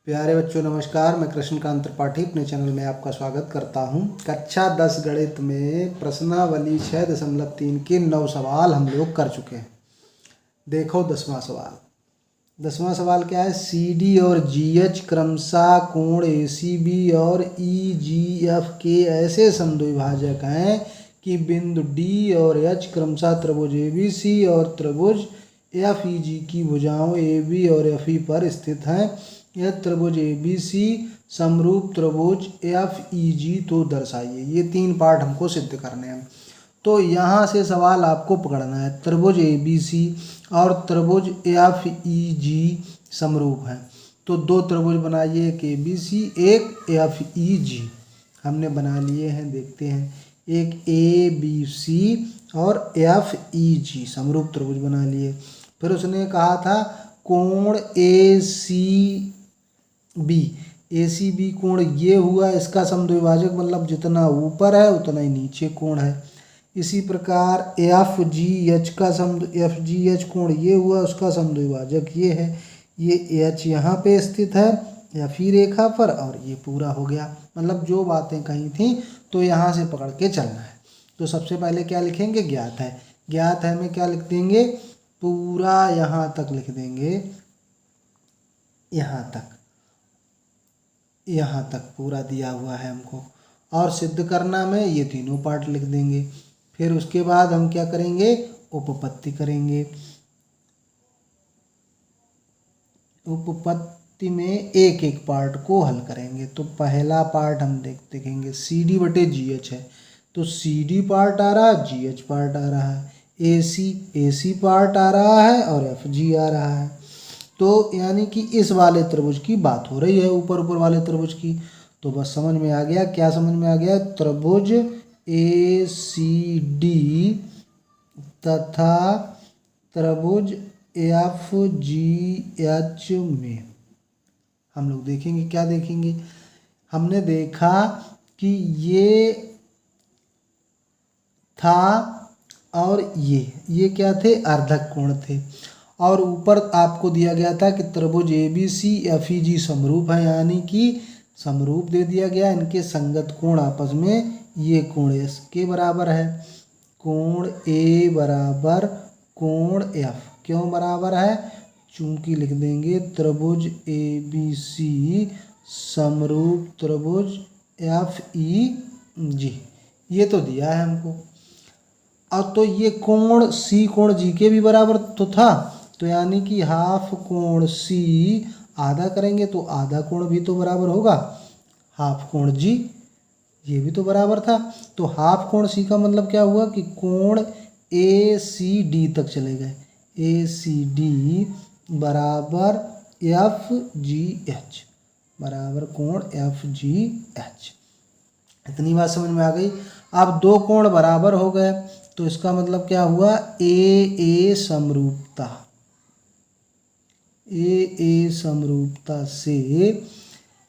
प्यारे बच्चों नमस्कार। मैं कृष्णकांत त्रिपाठी अपने चैनल में आपका स्वागत करता हूं। कक्षा 10 गणित में प्रश्नावली 6.3 के 9 सवाल हम लोग कर चुके हैं। देखो 10वां सवाल क्या है। CD और GH क्रमशः कोण ACB और EGF के ऐसे समद्विभाजक हैं कि बिंदु D और H क्रमशः त्रिभुज ABC और त्रिभुज FEG की भुजाओं AB और FE पर स्थित हैं। यह त्रिभुज ABC समरूप त्रिभुज FEG तो दर्शाइए। ये 3 पार्ट हमको सिद्ध करने हैं। तो यहाँ से सवाल आपको पकड़ना है। त्रिभुज ABC और त्रिभुज FEG समरूप हैं, तो 2 त्रिभुज बनाइए, एक ABC एक FEG। हमने बना लिए हैं, देखते हैं। एक ABC और FEG समरूप त्रिभुज बना लिए। फिर उसने कहा था कोण ACB कोण ये हुआ, इसका समद्विभाजक मतलब जितना ऊपर है उतना ही नीचे कोण है। इसी प्रकार FGH का FGH कोण ये हुआ, उसका समद्विभाजक ये है। ये H यहाँ पे स्थित है FE रेखा पर, और ये पूरा हो गया। मतलब जो बातें कही थी तो यहाँ से पकड़ के चलना है। तो सबसे पहले क्या लिखेंगे, ज्ञात है। ज्ञात है में क्या लिख देंगे, पूरा यहाँ तक लिख देंगे, यहाँ तक पूरा दिया हुआ है हमको। और सिद्ध करना में ये तीनों पार्ट लिख देंगे। फिर उसके बाद हम क्या करेंगे, उपपत्ति करेंगे। उपपत्ति में एक एक पार्ट को हल करेंगे। तो पहला पार्ट हम देखेंगे CD बटे GH है, तो CD पार्ट आ रहा है, GH पार्ट आ रहा है, AC पार्ट आ रहा है और FG आ रहा है। तो यानी कि इस वाले त्रिभुज की बात हो रही है, ऊपर वाले त्रिभुज की। तो बस समझ में आ गया। क्या समझ में आ गया, त्रिभुज ACD तथा त्रिभुज FGH में हम लोग देखेंगे। क्या देखेंगे, हमने देखा कि ये था और ये क्या थे, अर्धक कोण थे। और ऊपर आपको दिया गया था कि त्रिभुज ABC FEG समरूप है, यानी कि समरूप दे दिया गया। इनके संगत कोण आपस में ये कोण इसके बराबर है। कोण A बराबर कोण F क्यों बराबर है, चूंकि लिख देंगे त्रिभुज ABC समरूप त्रिभुज FEG, ये तो दिया है हमको। अब तो ये कोण C कोण G के भी बराबर तो था, तो यानी कि हाफ कोण C आधा करेंगे तो आधा कोण भी तो बराबर होगा हाफ कोण G, ये भी तो बराबर था। तो हाफ कोण C का मतलब क्या हुआ कि कोण ACD तक चले गए। ACD बराबर FGH बराबर कोण FGH। इतनी बात समझ में आ गई। अब 2 कोण बराबर हो गए, तो इसका मतलब क्या हुआ, AA समरूपता से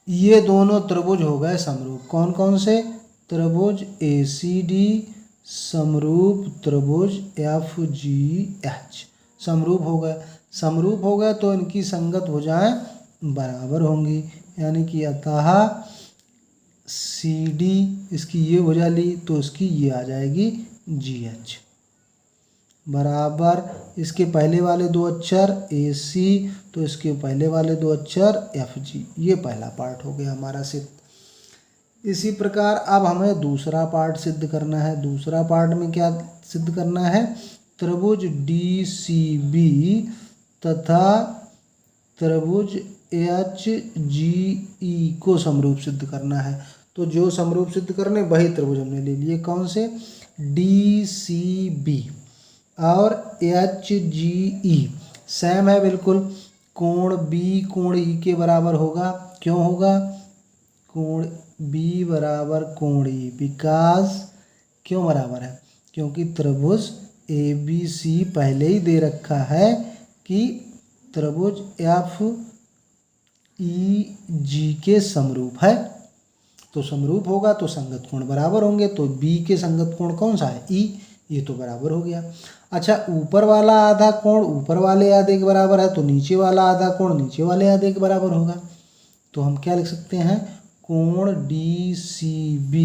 ये दोनों त्रिभुज हो गए समरूप। कौन कौन से, त्रिभुज ACD समरूप त्रिभुज FGH समरूप हो गए। समरूप हो गए तो इनकी संगत भुजाएं बराबर होंगी, यानी कि अतः CD इसकी ये भुजा ली तो इसकी ये आ जाएगी GH बराबर इसके पहले वाले 2 अक्षर AC, तो इसके पहले वाले 2 अक्षर FG। ये पहला पार्ट हो गया हमारा सिद्ध। इसी प्रकार अब हमें दूसरा पार्ट सिद्ध करना है। दूसरा पार्ट में क्या सिद्ध करना है, त्रिभुज DCB तथा त्रिभुज HGE को समरूप सिद्ध करना है। तो जो समरूप सिद्ध करने वही त्रिभुज हमने ले लिए। कौन से, DCB और HGE सेम है बिल्कुल। कोण B कोण E के बराबर होगा। क्यों होगा, कोण B बराबर कोण E, बिकॉज क्यों बराबर है, क्योंकि त्रिभुज ABC पहले ही दे रखा है कि त्रिभुज FEG के समरूप है। तो समरूप होगा तो संगत कोण बराबर होंगे। तो B के संगत कोण कौन सा है, E, ये तो बराबर हो गया। अच्छा, ऊपर वाला आधा कोण ऊपर वाले आधे के बराबर है, तो नीचे वाला आधा कोण नीचे वाले आधे के बराबर होगा। तो हम क्या लिख सकते हैं, कोण DCB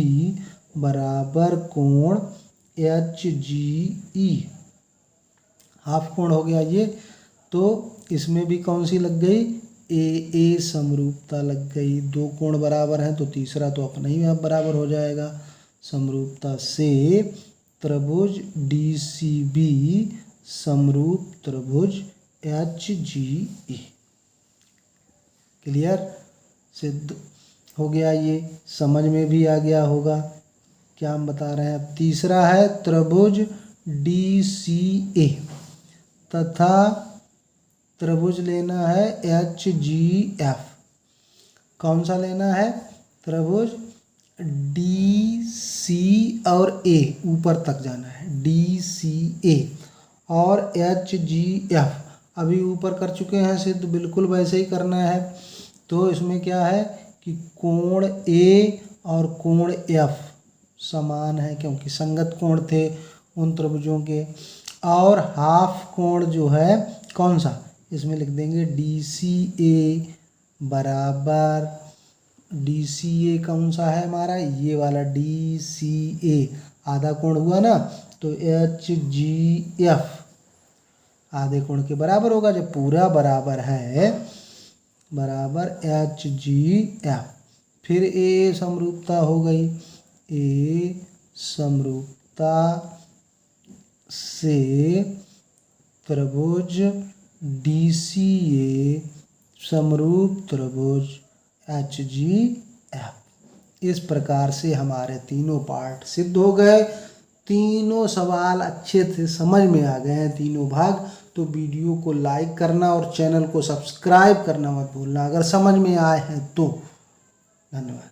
बराबर कोण HGE। हाफ कोण हो गया ये। तो इसमें भी कौन सी लग गई, AA समरूपता लग गई। दो कोण बराबर हैं तो तीसरा तो अपना ही आप बराबर हो जाएगा। समरूपता से त्रिभुज DCB समरूप त्रिभुज HGE। क्लियर, सिद्ध हो गया, ये समझ में भी आ गया होगा क्या हम बता रहे हैं। अब तीसरा है त्रिभुज DCA तथा त्रिभुज लेना है HGF। कौन सा लेना है, त्रिभुज DC और A, ऊपर तक जाना है, DCA और HGF। अभी ऊपर कर चुके हैं सिद्ध, बिल्कुल वैसे ही करना है। तो इसमें क्या है कि कोण A और कोण F समान है, क्योंकि संगत कोण थे उन त्रिभुजों के। और हाफ कोण जो है कौन सा, इसमें लिख देंगे DCA बराबर, DCA कौन सा है हमारा, ये वाला DCA, आधा कोण हुआ ना, तो HGF आधे कोण के बराबर होगा। जब पूरा बराबर है, बराबर HGF। फिर A समरूपता हो गई, A समरूपता से त्रिभुज DCA समरूप त्रिभुज HGF। इस प्रकार से हमारे तीनों पार्ट सिद्ध हो गए। तीनों सवाल अच्छे से समझ में आ गए हैं, तीनों भाग। तो वीडियो को लाइक करना और चैनल को सब्सक्राइब करना मत भूलना अगर समझ में आए हैं तो। धन्यवाद।